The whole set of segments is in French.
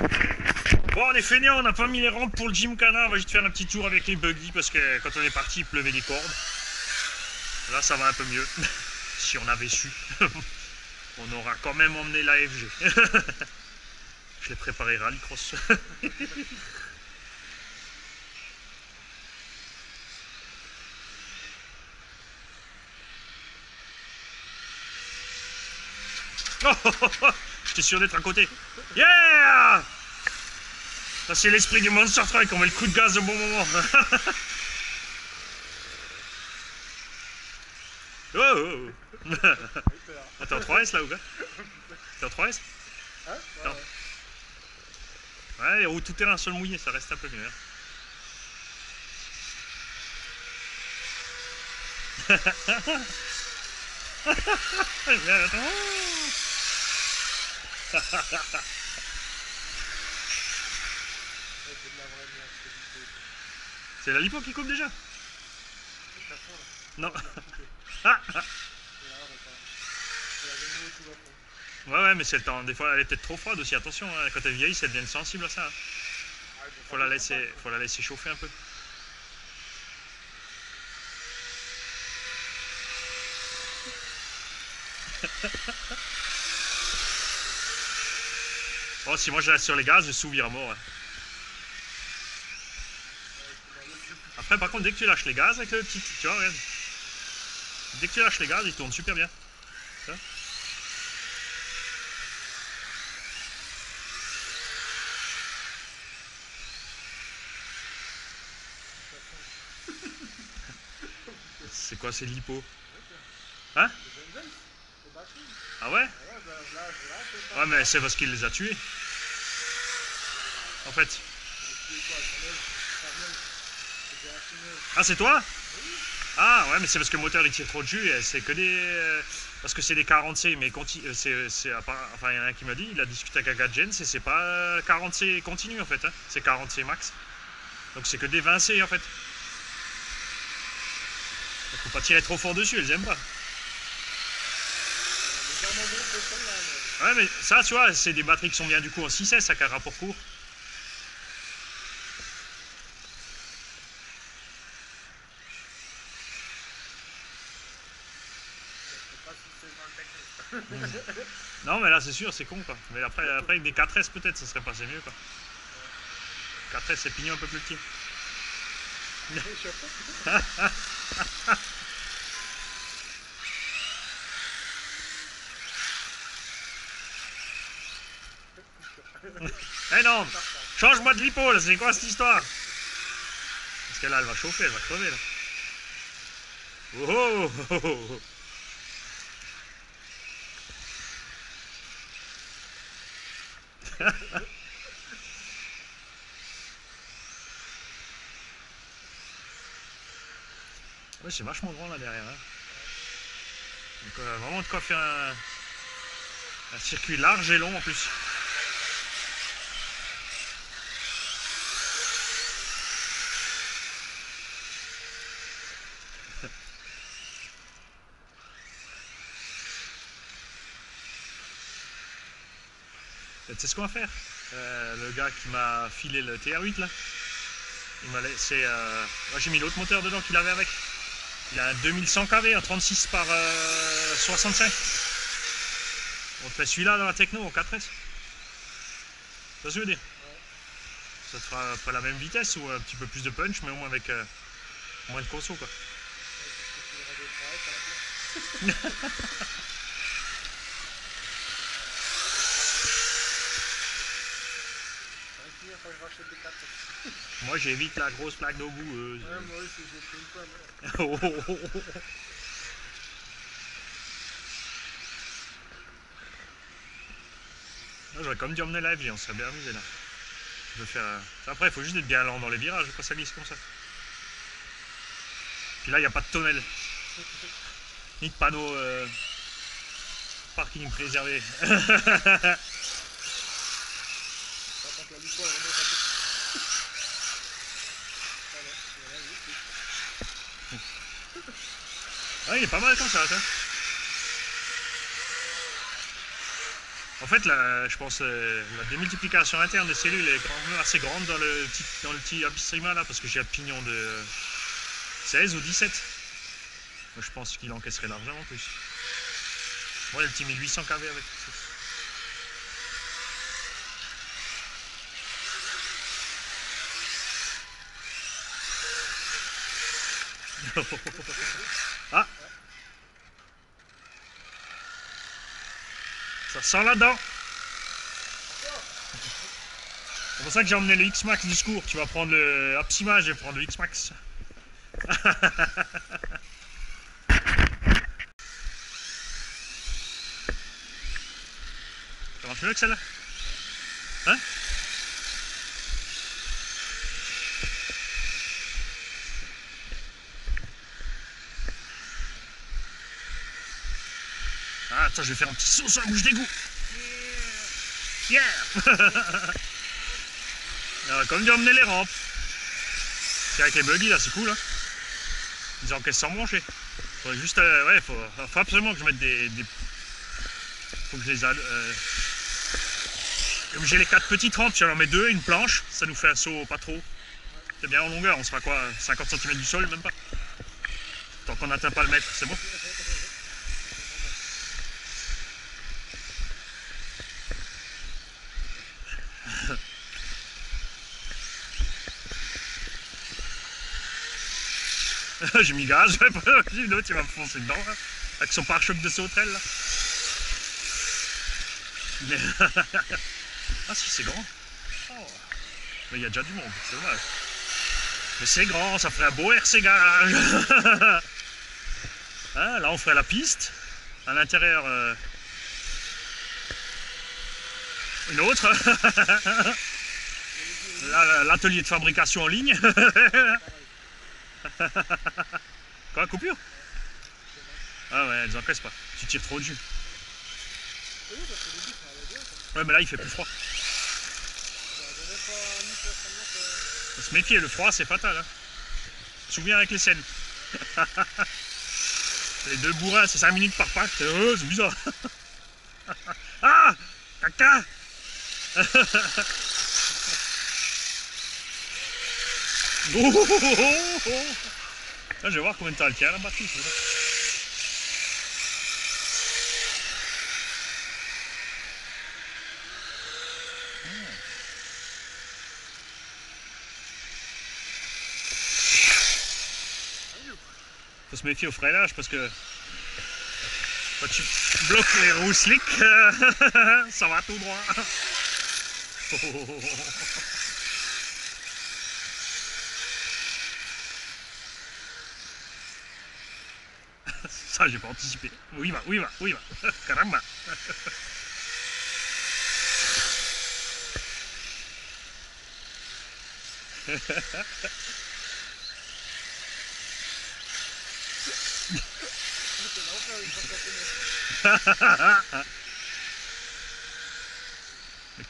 Bon, on est fainéants, on n'a pas mis les rampes pour le Gymkhana. On va juste faire un petit tour avec les buggy parce que quand on est parti, il pleuvait des cordes. Là, ça va un peu mieux. Si on avait su, on aura quand même emmené l'AFG. Je l'ai préparé rallycross. J'étais sûr d'être à côté. Yeah! Ça, c'est l'esprit du Monster Truck. On met le coup de gaz au bon moment. Oh, oh, oh. T'es en 3S là ou quoi? T'es en 3S? Hein? Ouais, les roues tout terrain, sol mouillé, ça reste un peu mieux. C'est la lipo qui coupe déjà? Non. Ouais, mais c'est le temps. Des fois, elle est peut-être trop froide aussi. Attention, hein, quand elle vieillit, elle devient sensible à ça. Hein. Faut la laisser chauffer un peu. Oh, si moi je reste sur les gaz, je souvire à mort. Hein. Après, par contre, dès que tu lâches les gaz avec le petit, tu vois, regarde. Dès que tu lâches les gaz, il tourne super bien. Ça. C'est quoi, c'est l'hypo? Hein? Ah ouais? Ouais, mais c'est parce qu'il les a tués. En fait. Ah, c'est toi? Ah ouais, mais c'est parce que le moteur il tire trop de jus et c'est que des... parce que c'est des 40C, mais enfin il y en a un qui m'a dit, il a discuté avec Agadjen, c'est pas 40C continu en fait, hein, c'est 40C max. Donc c'est que des 20C en fait. Donc, faut pas tirer trop fort dessus, elles aiment pas. Ouais, mais ça, tu vois, c'est des batteries qui sont bien du coup en 6S avec un rapport court. Non, mais là, c'est sûr, c'est con quoi. Mais après avec des 4S, peut-être, ça serait passé mieux quoi. 4S, c'est pignon un peu plus petit. Eh non! Change-moi de lipo, là, c'est quoi cette histoire? Parce que là, elle va chauffer, elle va crever là. Oh, oh, oh, oh. Ouais, c'est vachement grand là derrière. Hein. Donc, vraiment de quoi faire un circuit large et long en plus. Tu sais ce qu'on va faire? Le gars qui m'a filé le TR8 là, il m'a laissé. Moi j'ai mis l'autre moteur dedans qu'il avait avec. Il a un 2100 kV, un 36 par 65. On te fait celui-là dans la techno en 4S. Ça se veut dire. Ça te fera pas la même vitesse ou un petit peu plus de punch, mais au moins avec moins de conso quoi. Moi j'évite la grosse plaque d'eau boueuse. Ouais, moi aussi j'ai pris une pomme. J'aurais quand même dû emmener la FG, on serait bien amusé là. Je veux faire. Après, il faut juste être bien lent dans les virages quand ça glisse comme ça. Puis là, il n'y a pas de tonnelle. Ni de panneau parking préservé. Ah, il est pas mal comme ça, ça. En fait, je pense la démultiplication interne des cellules est quand même assez grande dans le petit abystrima là, parce que j'ai un pignon de 16 ou 17. Moi, je pense qu'il encaisserait largement plus. Moi, il y a le petit 1800 kV avec. Ah, ça sent là-dedans. C'est pour ça que j'ai emmené le X-Max du secours. Tu vas prendre le Apsima, je vais prendre le X-Max. Ça marche mieux que celle-là? Hein? Ah, attends, je vais faire un petit saut sur la bouche d'égout. Yeah! Alors, comme j'ai emmené les rampes. C'est avec les buggy là, c'est cool. Hein? Ils encaissent sans brancher. Faut juste, ouais, faut absolument que je mette des... Faut que je les comme j'ai les 4 petites rampes, si j'en mets 2, une planche, ça nous fait un saut pas trop. C'est bien en longueur, on sera quoi, 50 cm du sol, même pas. Tant qu'on n'atteint pas le mètre, c'est bon. J'ai mis gaz, j'ai l'autre il va me foncer dedans, là, avec son pare-choc de sauterelle là. Mais... ah si, c'est grand. Oh. Mais il y a déjà du monde, c'est dommage. Mais c'est grand, ça ferait un beau RC garage. Hein, là on ferait la piste, à l'intérieur une autre. L'atelier de fabrication en ligne. Quoi, coupure? Ah ouais, elles encaissent pas. Tu tires trop dessus. Ouais, mais là il fait plus froid. Faut se méfier, le froid c'est fatal. Hein. Souviens avec les scènes. Les deux bourrins, c'est 5 minutes par pack. C'est bizarre. Ah, caca. Là, je vais voir combien de temps elle tient la batterie. Faut se méfier au freinage parce que quand tu bloques les roues slick, ça va tout droit. Ça, j'ai pas anticipé. Où il va, où il va, où il va. Caramba.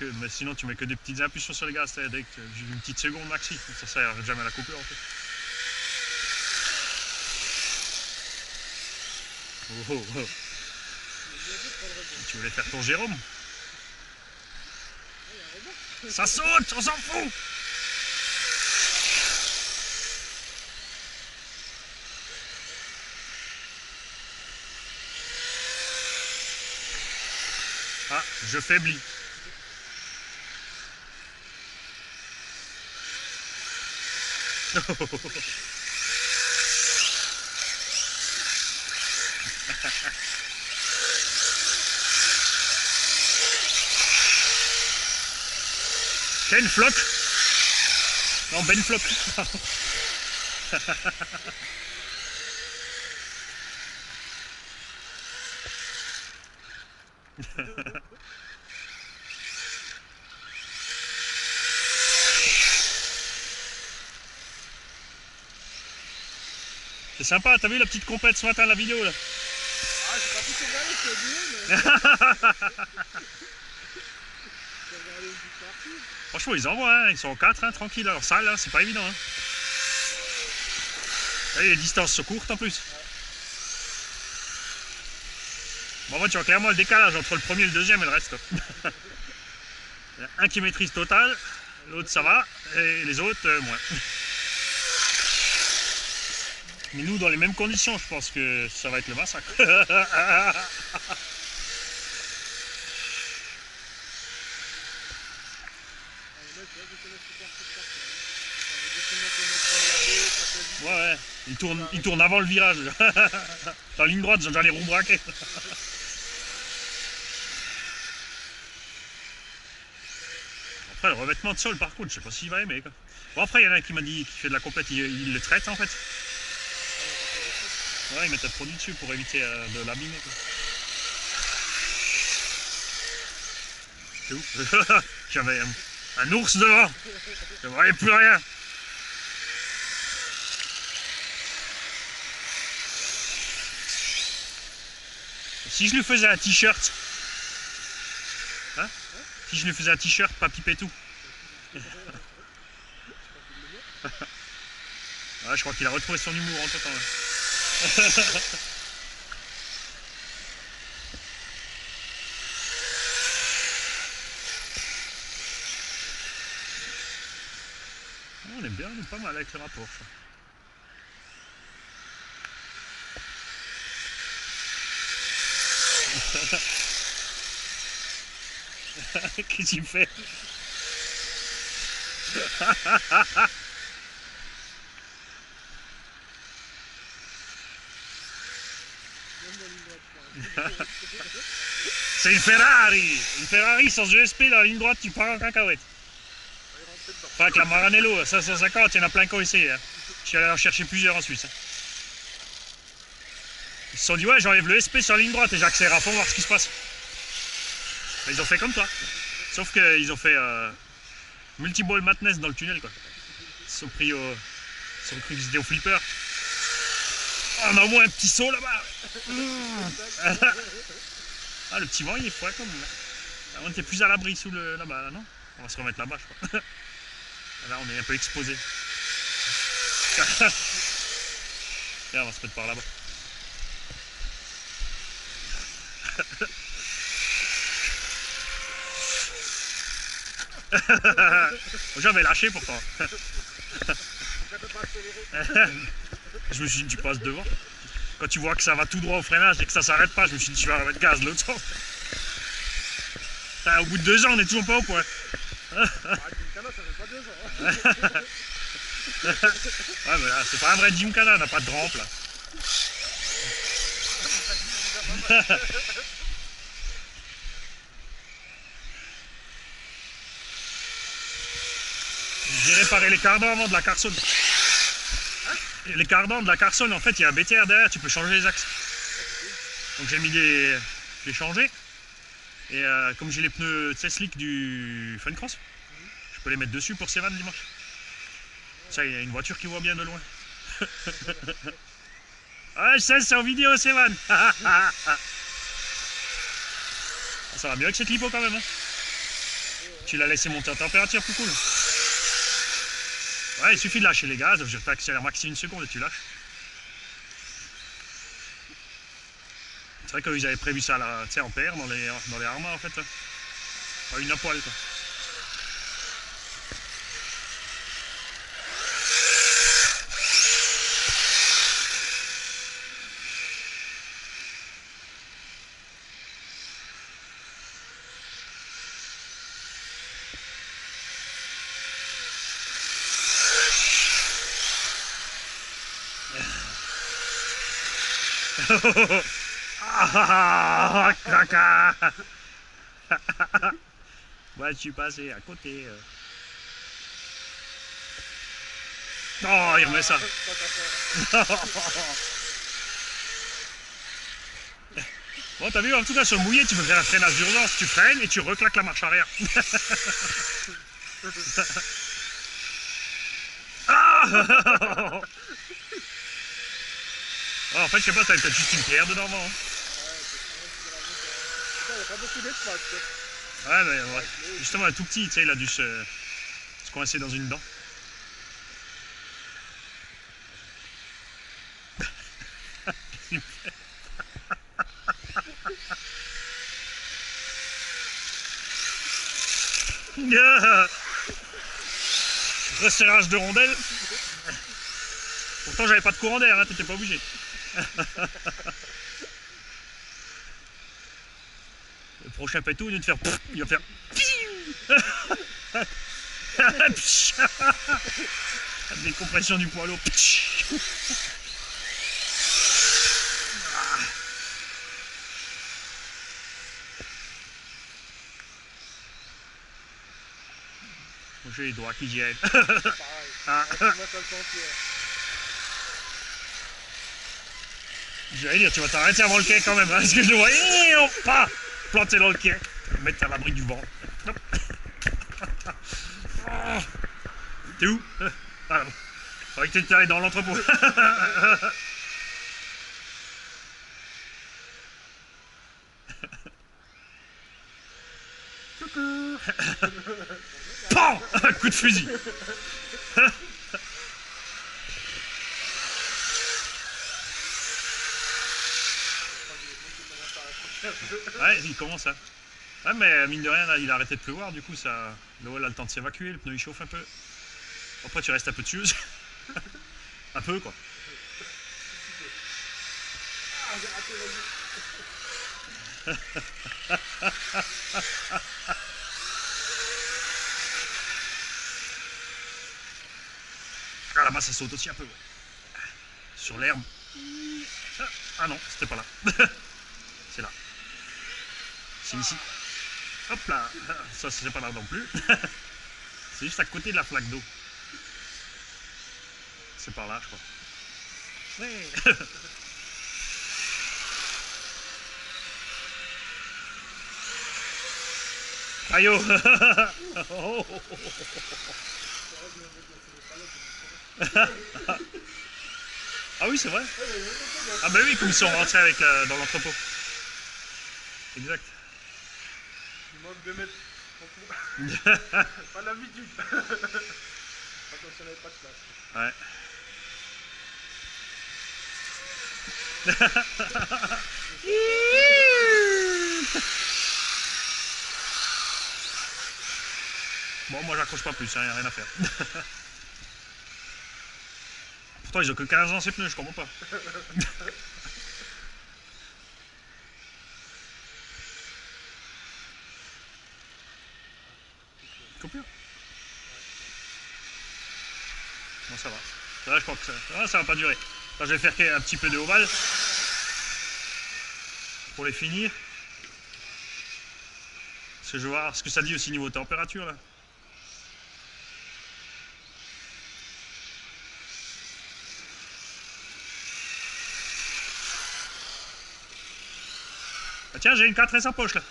Mais sinon tu mets que des petites impulsions sur les gaz, dès que une petite seconde maxi, ça sert jamais à la coupure en fait. Oh, oh, oh. Tu voulais faire ton Jérôme? Ça saute, on s'en fout. Ah, je faiblis. Ken Flock. Non, Ben Flock. C'est sympa, t'as vu la petite compète ce matin, la vidéo là? Ah, j'ai pas pu te regarder, c'est mais... Franchement, ils envoient, hein. Ils sont en 4, hein, tranquille. Alors ça, là, c'est pas évident. Hein. Là, les distances sont courtes en plus. Bon, moi, tu vois clairement le décalage entre le premier et le deuxième et le reste. Il y en a un qui maîtrise total, l'autre ça va, et les autres moins. Mais nous, dans les mêmes conditions, je pense que ça va être le massacre. Ouais, ouais, il tourne avant le virage. Dans la ligne droite, ils ont déjà les roues braquées. Après, le revêtement de sol, par contre, je sais pas s'il va aimer, quoi. Bon, après, il y en a un qui m'a dit qu'il fait de la compète, il le traite en fait. Ouais, il met un produit dessus pour éviter de l'abîmer, quoi. C'est ouf. J'avais un ours devant. Je ne voyais plus rien. Si je lui faisais un t-shirt, hein, si je lui faisais un t-shirt, pas piper tout. Ouais, je crois qu'il a retrouvé son humour en tout temps. Ouais. On est bien, on est pas mal avec le rapport. Qu'est-ce qu'il me fait? C'est une Ferrari! Une Ferrari sans ESP dans la ligne droite, tu pars en cacahuète. Enfin, avec la Maranello, 550, il y en a plein qui ont essayé. Hein. Je suis allé en chercher plusieurs en Suisse. Hein. Ils se sont dit, ouais, j'enlève le SP sur la ligne droite et j'accélère à fond voir ce qui se passe. Mais ils ont fait comme toi. Sauf qu'ils ont fait multi-ball madness dans le tunnel, quoi. Ils se sont pris qu'ils étaient au flipper. Oh, on a au moins un petit saut là-bas. Ah, le petit vent, il est froid quand même. On était plus à l'abri sous là-bas, là, non? On va se remettre là-bas, je crois. Là, on est un peu exposé. Là, on va se mettre par là-bas. J'avais lâché pourtant. Je me suis dit, tu passes devant. Quand tu vois que ça va tout droit au freinage et que ça s'arrête pas, je me suis dit, tu vas remettre gaz l'autre sens. Au bout de 2 ans, on n'est toujours pas au point. Ça fait pas 2 ans. Ouais, mais là, c'est pas un vrai Gymkhana, on n'a pas de rampe là. J'ai réparé les cardans avant de la Carson. Les cardans de la Carson, en fait, il y a un BTR derrière, tu peux changer les axes. Donc j'ai mis des. J'ai changé. Et comme j'ai les pneus slick du Funcross, je peux les mettre dessus pour Sévan dimanche. Ça, il y a une voiture qui voit bien de loin. Ouais, ça, c'est en vidéo, Sévan. Ça va mieux avec cette lipo quand même. Hein. Tu l'as laissé monter en température, plus cool. Ouais, il suffit de lâcher les gaz, je t'accélère maxi 1 seconde et tu lâches. C'est vrai qu'ils avaient prévu ça là, en PR dans les Arma en fait. Pas une à poil quoi. Ah, caca. Moi, je suis passé à côté. Oh, il remet ça. Bon, t'as vu, en tout cas, sur le mouillé, tu peux faire un freinage d'urgence. Tu freines et tu reclaques la marche arrière. Ah. Oh, en fait, je sais pas, t'as peut-être juste une pierre dedans. Hein. Il n'y a pas beaucoup d'espace. Ouais, mais ouais. Justement, un tout petit, tu sais, il a dû se coincer dans une dent. Resserrage de rondelles. Pourtant j'avais pas de courant d'air, hein, t'étais pas obligé. Le prochain pétou, il va te faire... Il va faire... Décompression du poids lourd. Moi j'ai les doigts qui gênent. Ah. J'allais dire, tu vas t'arrêter avant le quai quand même, hein, parce que je le vois pas planter dans le quai, mettre à l'abri du vent. T'es où? Ah bon. Faudrait que t'étais allé dans l'entrepôt. Coucou. PAM! Coup de fusil. Ouais, il commence à... Ouais, mais mine de rien, là, il a arrêté de pleuvoir, du coup, ça... l'eau, elle a le temps de s'évacuer, le pneu, il chauffe un peu. Après, tu restes un peu dessus. Un peu, quoi. Ah, là-bas, ça saute aussi un peu, ouais. Sur l'herbe. Ah non, c'était pas là. C'est là. C'est ici. Hop là. Ça, c'est pas là non plus. C'est juste à côté de la flaque d'eau. C'est par là, je crois. Ouais. Aïe oh. Ah oui, c'est vrai. Ah bah oui, comme ils sont rentrés avec dans l'entrepôt. Exact. Il manque 2 mètres. Pas l'habitude. Pas comme si on n'avait pas de place. Ouais. Bon, moi j'accroche pas plus, hein, y a rien à faire. Pourtant ils ont que 15 ans ces pneus, je comprends pas. Coupure. Bon, ça va. Là, je crois que ça va pas durer. Là, je vais faire un petit peu de ovale pour les finir. Parce que je vais voir ce que ça dit aussi niveau température là. Ah tiens, j'ai une 4S en poche là.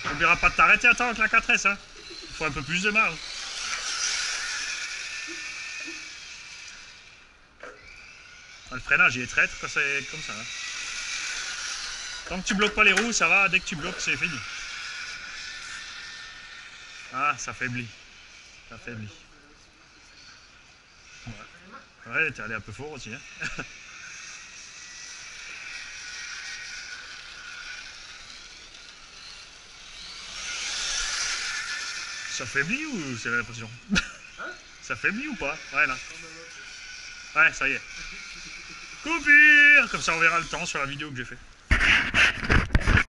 N'oubliera pas de t'arrêter à temps avec la 4S, hein. Il faut un peu plus de marge. Le freinage il est traître quand c'est comme ça. Hein. Tant que tu bloques pas les roues, ça va, dès que tu bloques, c'est fini. Ah, ça faiblit. Ça faiblit. Ouais, t'es allé un peu fort aussi. Hein. Ça faiblit ou c'est l'impression? Hein? Ça faiblit ou pas? Ouais, là. Ouais, ça y est. Coupure! Comme ça, on verra le temps sur la vidéo que j'ai fait.